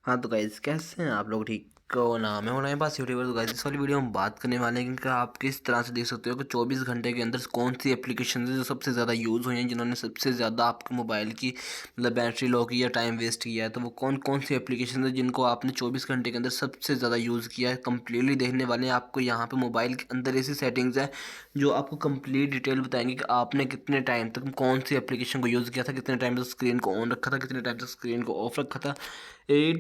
हाँ तो गाइस कैसे हैं आप लोग? ठीक को नाम है और हमारे पास यूट्यूबर। तो गाइस इस वाली वीडियो में बात करने वाले हैं कि आप किस तरह से देख सकते हो कि 24 घंटे के अंदर कौन सी एप्लीकेशन है जो सबसे ज़्यादा यूज़ हुई हैं, जिन्होंने सबसे ज़्यादा आपके मोबाइल की मतलब बैटरी लो की या टाइम वेस्ट किया है। तो वो कौन कौन सी एप्लीकेशन है जिनको आपने 24 घंटे के अंदर सबसे ज़्यादा यूज़ किया है, कंप्लीटली देखने वाले हैं। आपको यहाँ पे मोबाइल के अंदर ऐसी सेटिंग्स है जो आपको कंप्लीट डिटेल बताएंगे कि आपने कितने टाइम तक कौन सी एप्लीकेशन को यूज़ किया था, कितने टाइम तक स्क्रीन को ऑन रखा था, कितने टाइम तक स्क्रीन को ऑफ रखा था। ए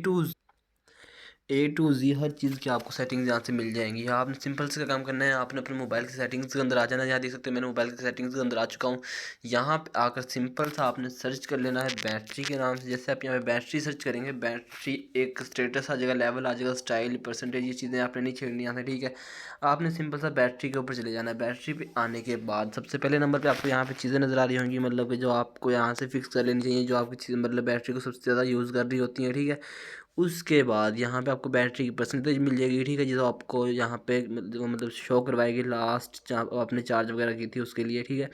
टू ज़ी हर चीज़ की आपको सेटिंग्स यहाँ से मिल जाएंगी। यहाँ आपने सिंपल से क्या काम करना है, आपने अपने मोबाइल की सेटिंग्स के अंदर आ जाना है। यहाँ देख सकते हैं मैंने मोबाइल की सेटिंग्स के अंदर आ चुका हूँ। यहाँ पे आकर सिंपल सा आपने सर्च कर लेना है बैटरी के नाम से। जैसे आप यहाँ पे बैटरी सर्च करेंगे, बैटरी एक स्टेटस आ जाएगा, लेवल आ जाएगा, स्टाइल, परसेंटेज, ये चीज़ें आपने नहीं छेड़नी यहाँ से, ठीक है। आपने सिंपल सा बैटरी के ऊपर चले जाना है। बैटरी पे आने के बाद सबसे पहले नंबर पे आपको यहाँ पे चीज़ें नज़र आ रही होंगी, मतलब कि जो आपको यहाँ से फिक्स कर लेनी चाहिए, जो आपकी चीज़ मतलब बैटरी को सबसे ज़्यादा यूज़ कर रही होती है, ठीक है। उसके बाद यहाँ पे आपको बैटरी की परसेंटेज मिल जाएगी, ठीक है, जो आपको यहाँ पे मतलब शो करवाएगी लास्ट जहाँ आपने चार्ज वगैरह की थी उसके लिए, ठीक है।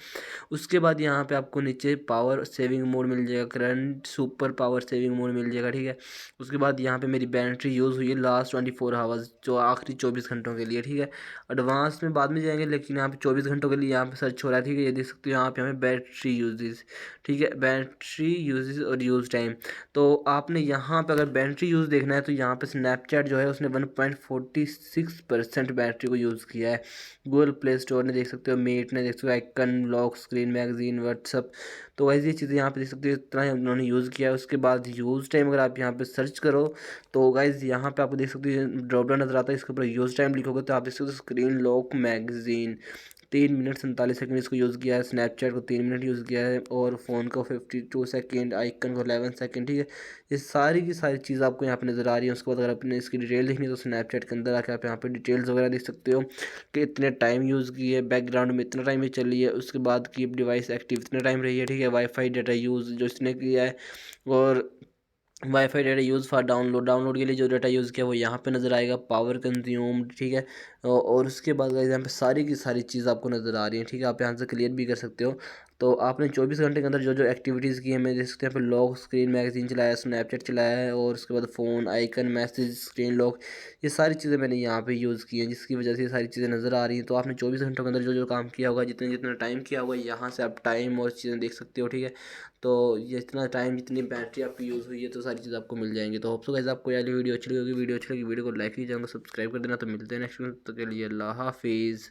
उसके बाद यहाँ पे आपको नीचे पावर सेविंग मोड मिल जाएगा, current super power saving mode मिल जाएगा, ठीक है। उसके बाद यहाँ पे मेरी बैटरी यूज़ हुई है लास्ट 24 आवर्स, जो आखिरी 24 घंटों के लिए, ठीक है। एडवांस में बाद में जाएंगे, लेकिन यहाँ पे 24 घंटों के लिए यहाँ पे सर्च हो रहा है, ठीक है। ये देख सकते हो यहाँ पे हमें बैटरी यूजेज, ठीक है, बैटरी यूजेज और यूज़ टाइम। तो आपने यहाँ पे अगर बैटरी यूज़ देखना है तो यहाँ पे स्नैपचैट जो है उसने 1.46% बैटरी को यूज़ किया है। गूगल प्ले स्टोर ने देख सकते हो, मीट ने देख सकते हो, icon, lock screen, magazine, WhatsApp. तो वैसे ये चीज़ें यहाँ पे देख सकते हो, इतना ही उन्होंने यूज़ किया है। उसके बाद यूज़ टाइम अगर आप यहाँ पे सर्च करो तो गाइज यहाँ पे आपको देख सकते हो ड्रॉप डाउन नजर आता है, इसके ऊपर यूज़ टाइम लिखोगे तो आप देख सकते हो screen lock magazine 3 minute 47 second इसको यूज़ किया है, स्नैपचैट को 3 मिनट यूज़ किया है, और फ़ोन को 52 सेकेंड, आइकन को 11 सेकेंड, ठीक है। ये सारी की सारी चीज़ आपको यहाँ पे नज़र आ रही है। उसके बाद अगर आपने इसकी डिटेल देखनी है तो स्नैपचैट के अंदर आके आप यहाँ पे डिटेल्स वगैरह देख सकते हो कि इतने टाइम यूज़ की है, बैकग्राउंड में इतना टाइम ये चली है, उसके बाद कीप डिवाइस एक्टिव इतने टाइम रही है, ठीक है। वाईफाई डाटा यूज़ जो इसने किया है, और wifi data use for download के लिए जो डाटा यूज़ किया वो यहाँ पे नज़र आएगा, पावर कंज्यूम, ठीक है। और उसके बाद गाइस यहाँ पे सारी की सारी चीज़ आपको नज़र आ रही है, ठीक है। आप यहाँ से क्लियर भी कर सकते हो। तो आपने 24 घंटे के अंदर जो जो एक्टिविटीज़ की है, मैं देख सकते हैं यहाँ पे लॉक स्क्रीन, मैगजीन चलाया, स्नैपचैट चलाया है, और उसके बाद phone, icon, message, screen lock, ये सारी चीज़ें मैंने यहाँ पे यूज़ की हैं, जिसकी वजह से ये सारी चीज़ें नज़र आ रही हैं। तो आपने 24 घंटों के अंदर जो जो काम किया होगा, जितने जितना टाइम किया होगा, यहाँ से आप टाइम और चीज़ें देख सकते हो, ठीक है। तो ये इतना टाइम जितनी बैटरी आपकी यूज़ हुई है तो सारी चीज़ आपको मिल जाएंगी। तो होप सो गाइस आपको ये वाली वीडियो अच्छी लगी होगी। वीडियो अच्छी लगी वीडियो को लाइक कीजिए, सब्सक्राइब कर देना। तो मिलते हैं नेक्स्ट वीडियो, तब तक के लिए अल्लाह हाफिज़।